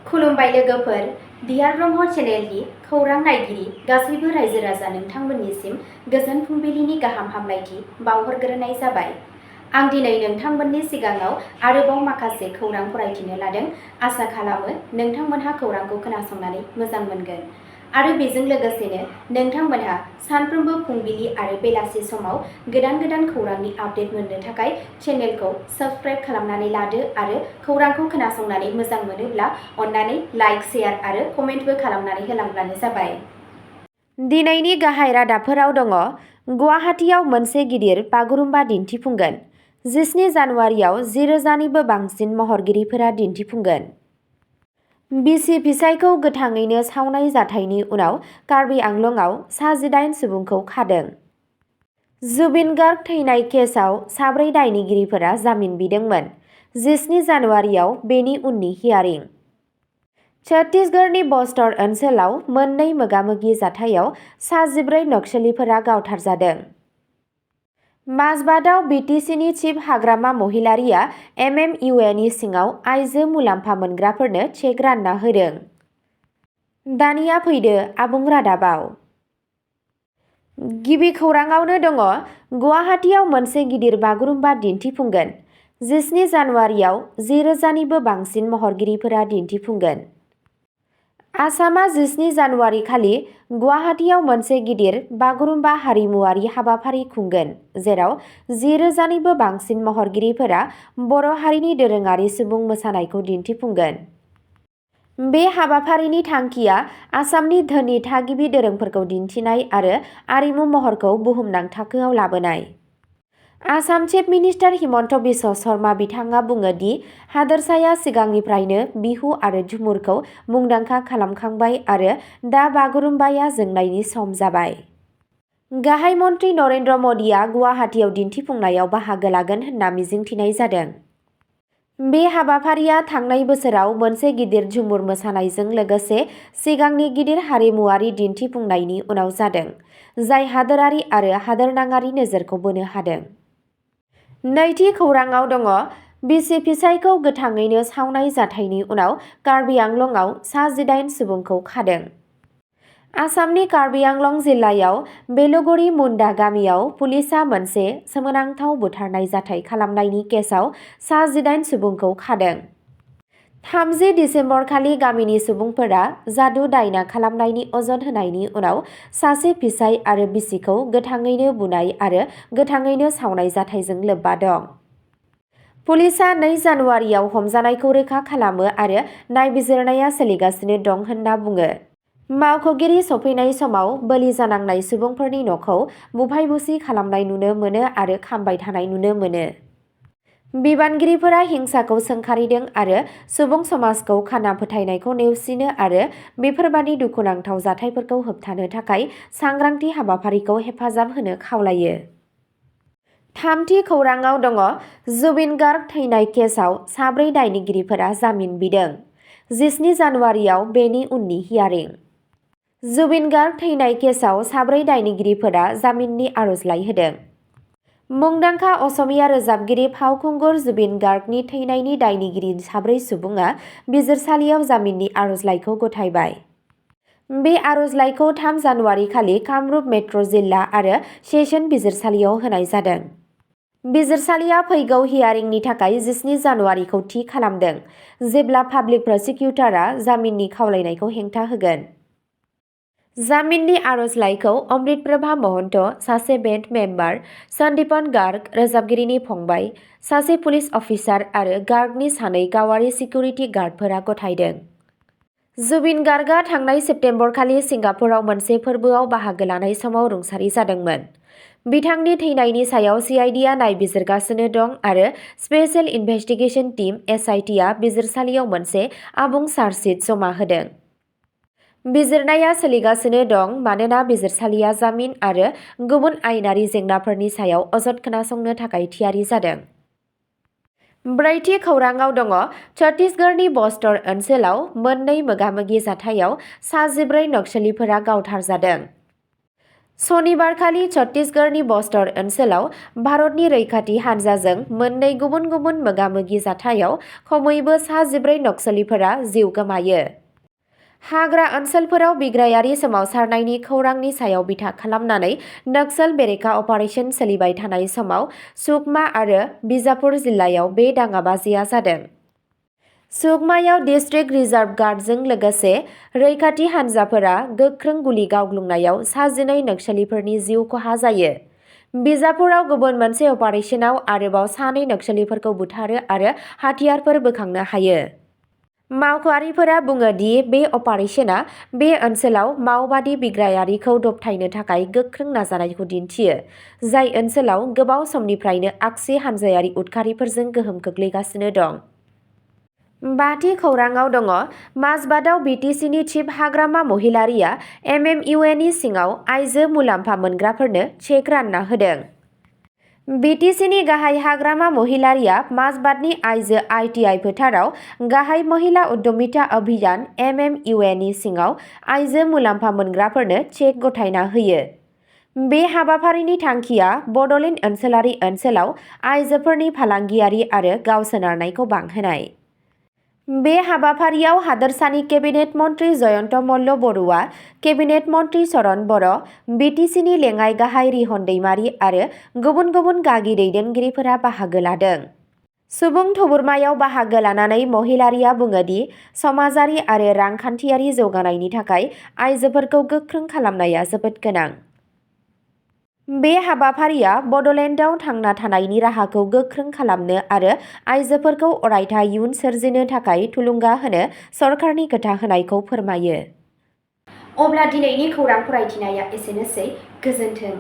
खुलुमबाय लोगोफोर, बिहार ब्रह्म चेनेलनि खौरां नायगिरि गासैबो रायजो राजा नोंथांमोननिसिम गोजोन फुंबिलिनि गाहाम हामलायथि बावहरग्रोनाय जाबाय। आं दिनै नोंथांमोननि सिगाङाव आरोबाव माखासे खौरां फरायथिनो लादों। आसा खालामो नोंथांमोनहा खौरांखौ खोनासंनानै मोजां मोनगोन आरो बेजों लोगोसेनो नोंथांमोनहा सानफ्रोमबो फुंबिलि आरो बेलासि समाव गोदान खौरांनि आपडेट मोननो थाखाय चेनेलखौ साबस्क्राइब खालामनानै लादो आरो खौरांखौ खोनासंनानै मोजां मोनोब्ला अन्नानै लाइक, शेयार आरो कमेन्टबो खालामनानै होलांब्लानो जाबाय। दिनैनि गाहाय रादाबफोराव दङ। गुवाहाटीआव मोनसे गिदिर बागुरुम्बा दिन्थिफुंगोन। 17 जानुवारियाव 10,000निबो बांसिन महरगिरिफोरा दिन्थिफुंगोन। बिसि फिसायखौ गोथाङैनो सावनाय जाथायनि उनाव कार्बि आंलंआव सा-18 सुबुंखौ खादों। जुबिन गार्ग थैनाय केसआव 4 दायनिगिरिफोरा जामिन बिदोंमोन। 17 जानुवारियाव बेनि उननि हियारिं। छत्तीसगढ़नि बस्तर ओनसोलाव मोननै मोगा-मोगि जाथायाव सा-14 नक्सलिफोरा गावथारजादों। माजबाटआव BTCनि चिफ हाग्रामा महिलारिया MMUAनि सिङाव आइजो मुलाम्फा मोनग्राफोरनो चेक रानना होदों। दानिया फैदो आबुं रादाबाव। गिबि खौराङावनो दङ। गुवाहाटीआव मोनसे गिदिर बागुरुम्बा दिन्थिफुंगोन। 17 जानुवारियाव 10,000निबो बांसिन महरगिरिफोरा दिन्थिफुंगोन। आसामआ 17 जानुवारि खालि गुवाहाटीआव मोनसे गिदिर बागुरुम्बा हारिमुआरि हाबाफारि खुंगोन, जेराव 10,000निबो बांसिन महरगिरिफोरा बर' हारिनि दोरोङारि सुबुं मोसानायखौ दिन्थिफुंगोन। बे हाबाफारिनि थांखिया आसामनि धोनि थागिबि दोरोंफोरखौ दिन्थिनाय आरो आरिमु महरखौ बुहुमनां थाखोआव लाबोनाय। आसाम चिफ मिनिस्टार हिमन्त बिश्व शर्मा बिथाङा बुङो दि हादोरसाया सिगांनिफ्रायनो बिहु आरो झुमुरखौ मुंदांखा खालामखांबाय आरो दा बागुरुम्बाया जोंनायनि सम जाबाय। गाहाय मन्त्रि नरेन्द्र मदिआ गुवाहाटीआव दिन्थिफुंनायाव बाहागो लागोन होनना मिजिंथिनाय जादों। बे हाबाफारिया थांनाय बोसोराव मोनसे गिदिर झुमुर मोसानायजों लोगोसे सिगांनि गिदिर हारिमुआरि दिन्थिफुंनायनि उनाव जादों, जाय हादोरारि आरो हादोरनाङारि नोजोरखौ बोनो हादों। नैथि खौराङाव दङ। बिसि फिसायखौ गोथाङैनो सावनाय जाथायनि उनाव कार्बि आंलंआव सा-18 सुबुंखौ खादों। आसामनि कार्बि आंलं जिल्लायाव बेलगुरि मुन्डा गामियाव पुलिसआ मोनसे सोमोनांथाव बुथारनाय जाथाय खालामनायनि केसआव सा-18 सुबुंखौ खादों। 30 दिसेम्बरखालि गामिनि सुबुंफोरा जादु दायना खालामनायनि अजद होनायनि उनाव सासे फिसाय आरो बिसिखौ गोथाङैनो बुनाय आरो गोथाङैनो सावनाय जाथायजों लोब्बा दं। पुलिसआ 2 जानुवारियाव हमजानायखौ रोखा खालामो आरो नायबिजिरनाया सोलिगासिनो दं होनना बुङो। मावख'गिरि सफैनाय समाव बोलि जानांनाय सुबुंफोरनि न'खौ बुफाय-बुसि खालामनाय नुनो मोनो आरो खामबाय थानाय नुनो मोनो। बिबानगिरिफोरा हिंसाखौ सोंखारिदों आरो सुबुं समाजखौ खाना फोथायनायखौ नेवसिनो आरो बेफोरबादि दुखुनांथाव जाथायफोरखौ होबथानो थाखाय सांग्रांथि हाबाफारिखौ हेफाजाब होनो खावलायो। थामथि खौराङाव दङ। जुबिन गार्ग थैनाय केसआव 4 दायनिगिरिफोरा जामिन बिदों। 17 जानुवारियाव बेनि उननि हियारिं। जुबिन गार्ग थैनाय केसआव 4 दायनिगिरिफोरा जामिननि आर'जलाइ होदों। मुंदांखा असमिया रोजाबगिरि फावखुंगुर जुबिन गार्गनि थैनायनि दायनिगिरि 4 सुबुङा बिजिरसालियाव जामिननि आर'जलाइखौ गथायबाय। बे आर'जलाइखौ 3 जानुवारि खालि कामरुप मेट्र' जिल्ला आरो सेसन बिजिरसालियाव होनाय जादों। बिजिरसालिया फैगौ हियारिंनि थाखाय 17 जानुवारिखौ थि खालामदों, जेब्ला पाब्लिक प्रसिकिउटारआ जामिननि खावलायनायखौ हेंथा होगोन। जामिननि आर'जलाइखौ अमृत प्रभा महन्त, सासे बेन्ड मेम्बार, सन्दीपन गार्ग, रोजाबगिरिनि फंबाय, सासे पुलिस अफिसार आरो गार्गनि 2 गावारि सिकिउरिटि गार्डफोरा गथायदों। जुबिन गार्गआ थांनाय सेप्तेम्बरखालि सिंगापुराव मोनसे फोरबोआव बाहागो लानाय समाव रुंसारि जादोंमोन। बिथांनि थैनायनि सायाव CIDआ नायबिजिरगासिनो दं आरो स्पेशेल इनभेस्टिगेशन टीम SITआ बिजिरसालियाव मोनसे आबुं चार्जशीट जमा होदों। बिजिरनाया सोलिगासिनो दं मानोना बिजिरसालिया जामिन आरो गुबुन आयेनारि जेंनाफोरनि सायाव अजद खोनासंनो थाखाय थियारि जादों। ब्रैथि खौराङाव दङ। छत्तीसगढ़नि बस्तर ओनसोलाव मोननै मोगा-मोगि जाथायाव सा-14 नक्सलिफोरा गावथारजादों। सनिबारखालि छत्तीसगढ़नि बस्तर ओनसोलाव भारतनि रैखाथि हान्जाजों मोननै गुबुन गुबुन मोगा-मोगि जाथायाव खमैबो सा 14 नक्सलिफोरा जिउ गोमायो। हाग्रा ओनसोलफोराव बिग्रायारि सोमावसारनायनि खौरांनि सायाव बिथा खालामनानै नक्सल बेरेखा अपारेशन सोलिबाय थानाय समाव सुकमा आरो बिजापुर जिल्लायाव बे दाङाबाजिया जादों। सुकमायाव डिस्ट्रिक्ट रिजार्भ गार्डजों लोगोसे रैखाथि हान्जाफोरा गोख्रों गुलि गावग्लुंनायाव सा 14 नक्सलिफोरनि जिउ खहा जायो। बिजापुराव गुबुन मोनसे अपारेशनाव आरोबाव सानै नक्सलिफोरखौ बुथारो आरो हाथियारफोर बोखांनो हायो। मावख'आरिफोरा बुङो दि बे अपारेशना बे ओनसोलाव माओबादि बिग्रायारिखौ दबथायनो थाखाय गोख्रों नाजानायखौ दिन्थियो, जाय ओनसोलाव गोबाव समनिफ्रायनो आगसि हानजायारि उदखारिफोरजों गोहोम खोख्लैगासिनो दं। बाथि खौराङाव दङ माजबाटआव BTCनि चिफ हाग्रामा महिलारिया MMUAनि सिङाव आइजो मुलाम्फा मोनग्राफोरनो चेक रानना होदों। BTCनि गाहाय हाग्रामा महिलारिया माजबाटनि आइजो ITI फोथाराव गाहाय महिला उद्यमिता अभियान MMUAनि सिङाव आइजो मुलाम्फा मोनग्राफोरनो चेक गथायना होयो। बे हाबाफारिनि थांखिया बड'लेण्ड ओनसोलारि ओनसोलाव आइजोफोरनि फालांगियारि आरो गावसोनारनायखौ बांहोनाय। बे हाबाफारियाव हादोरसानि केबिनेट मन्त्रि जयन्त मल्ल बरुवा, केबिनेट मन्त्रि चरण बर', BTCनि लेङाइ गाहाय रिहन दैमारी आरो गुबुन गुबुन गागि दैदेनगिरिफोरा बाहागो लादों। सुबुं थुबुरमायाव बाहागो लानानै महिलारिया बुङो दि समाजारि आरो रांखान्थियारि जौगानायनि थाखाय आइजोफोरखौ गोख्रों खालामनाया जोबोद गोनां। बे हाबाफारिया बड'लेण्डआव थांना थानायनि राहाखौ गोख्रों खालामनो आरो आइजोफोरखौ अरायथा इयुन सोरजिनो थाखाय थुलुंगा होनो सरकारनि खोथा होनायखौ फोरमायो। अब्ला दिनैनि खौरां फरायथिनाया एसेनोसै। गोजोन्थों।